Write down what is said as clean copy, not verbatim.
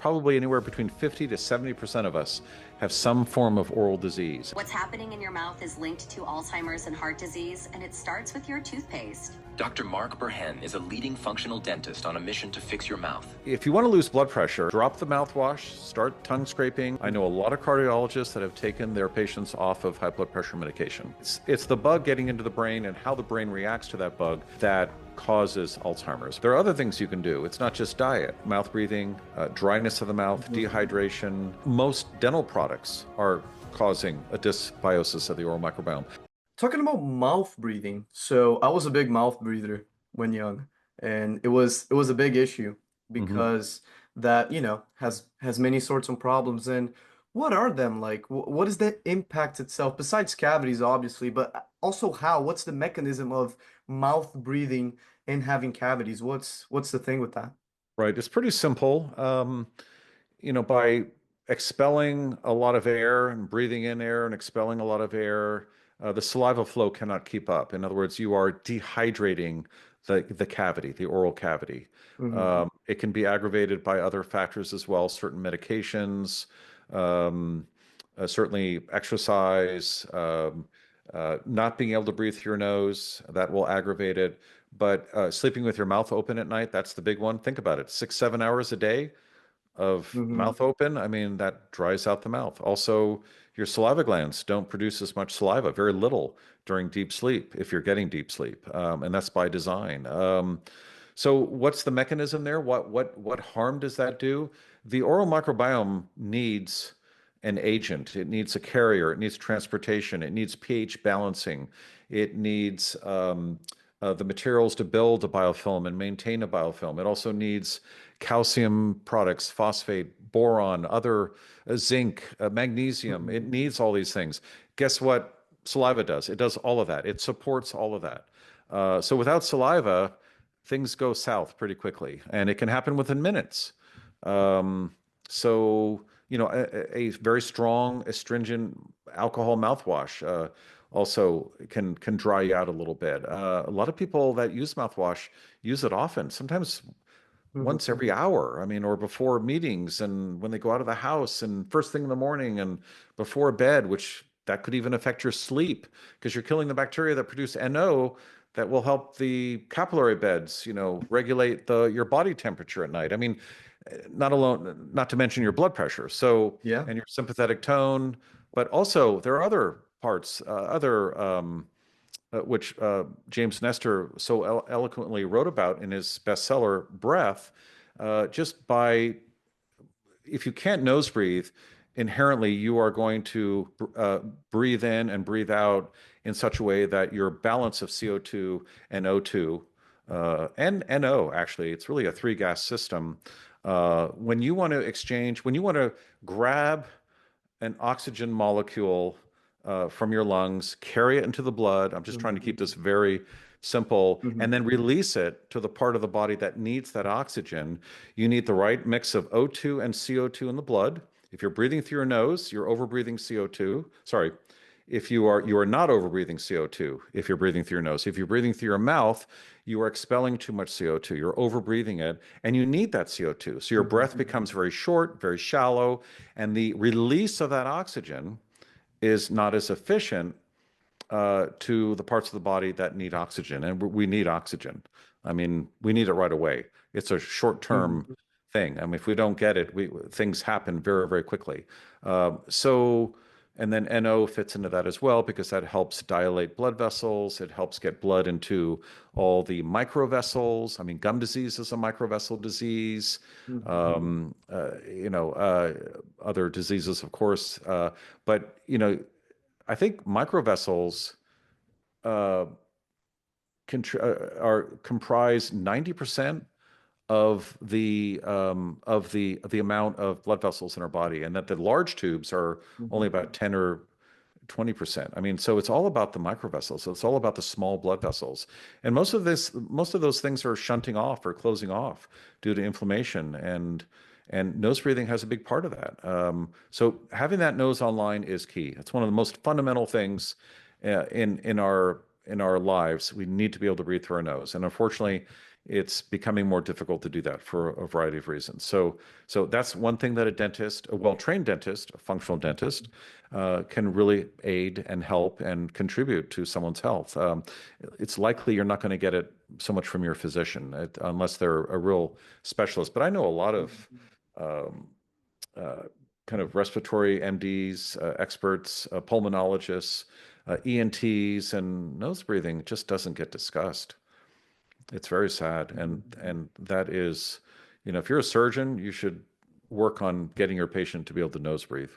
probably anywhere between 50 to 70% of us have some form of oral disease. What's happening in your mouth is linked to Alzheimer's and heart disease, and it starts with your toothpaste. Dr. Mark Burhenne is a leading functional dentist on a mission to fix your mouth. If you want to lose blood pressure, drop the mouthwash, start tongue scraping. I know a lot of cardiologists that have taken their patients off of high blood pressure medication. It's the bug getting into the brain and how the brain reacts to that bug that causes Alzheimer's. There are other things you can do. It's not just diet. Mouth breathing, dryness of the mouth, dehydration. Most dental products are causing a dysbiosis of the oral microbiome. Talking about mouth breathing, so I was a big mouth breather when young, and it was a big issue because that, has many sorts of problems. And what are them like? What is the impact itself besides cavities, obviously, but also how? What's the mechanism of mouth breathing and having cavities? What's the thing with that? Right. It's pretty simple. By expelling a lot of air and breathing in air and expelling a lot of air, the saliva flow cannot keep up. In other words, you are dehydrating the cavity, the oral cavity. Hmm. It can be aggravated by other factors as well, certain medications, um, certainly exercise, not being able to breathe through your nose, that will aggravate it. But sleeping with your mouth open at night, that's the big one. Think about it, 6, 7 hours a day of Hmm. mouth open, I mean, that dries out the mouth. Also, your saliva glands don't produce as much saliva, very little during deep sleep, if you're getting deep sleep, and that's by design. So, what's the mechanism there? What harm does that do? The oral microbiome needs an agent. It needs a carrier. It needs transportation. It needs pH balancing. It needs the materials to build a biofilm and maintain a biofilm. It also needs calcium products, phosphate, boron, other zinc, magnesium. It Hmm. needs all these things. Guess what saliva does? It does all of that. It supports all of that. So without saliva, things go south pretty quickly, and it can happen within minutes. Um, a very strong astringent alcohol mouthwash also can dry you out a little bit. A lot of people that use mouthwash use it often, sometimes once Hmm. every hour. I mean, or before meetings and when they go out of the house and first thing in the morning and before bed, which that could even affect your sleep because you're killing the bacteria that produce NO that will help the capillary beds, regulate your body temperature at night. I mean, not to mention your blood pressure. So, Yeah. and your sympathetic tone, but also there are other parts, other which James Nestor so eloquently wrote about in his bestseller, Breath, just by, if you can't nose breathe, inherently you are going to breathe in and breathe out in such a way that your balance of CO2 and O2 and NO, actually, it's really a three gas system. When you want to grab an oxygen molecule from your lungs, carry it into the blood. I'm just trying to keep Hmm. this very simple, and Hmm. then release it to the part of the body that needs that oxygen. You need the right mix of O2 and CO2 in the blood. If you're breathing through your nose, you're overbreathing CO2. Sorry. If you are not overbreathing CO2 if you're breathing through your nose. If you're breathing through your mouth, you are expelling too much CO2. You're overbreathing it, and you need that CO2. So your breath Hmm. becomes very short, very shallow, and the release of that oxygen is not as efficient to the parts of the body that need oxygen. And we need oxygen. I mean, we need it right away. It's a short-term Hmm. thing. I mean, if we don't get it, things happen very, very quickly. So, and then NO fits into that as well because that helps dilate blood vessels. It helps get blood into all the microvessels. I mean, gum disease is a microvessel disease. Hmm. Um, uh, you know, other diseases, of course. But I think microvessels uh, are comprise 90% of the amount of blood vessels in our body, and that the large tubes are only Hmm. about 10 or 20%. I mean, so it's all about the microvessels. So it's all about the small blood vessels. And most of those things are shunting off or closing off due to inflammation. And nose breathing has a big part of that. So having that nose online is key. It's one of the most fundamental things in our lives. We need to be able to breathe through our nose. And unfortunately, it's becoming more difficult to do that for a variety of reasons. So that's one thing that a dentist, a well-trained dentist, a functional dentist, can really aid and help and contribute to someone's health. It's likely you're not going to get it so much from your physician unless they're a real specialist. But I know a lot of um, uh, kind of respiratory MDs, experts, pulmonologists, ENTs, and nose breathing just doesn't get discussed. It's very sad, and that is, if you're a surgeon, you should work on getting your patient to be able to nose breathe.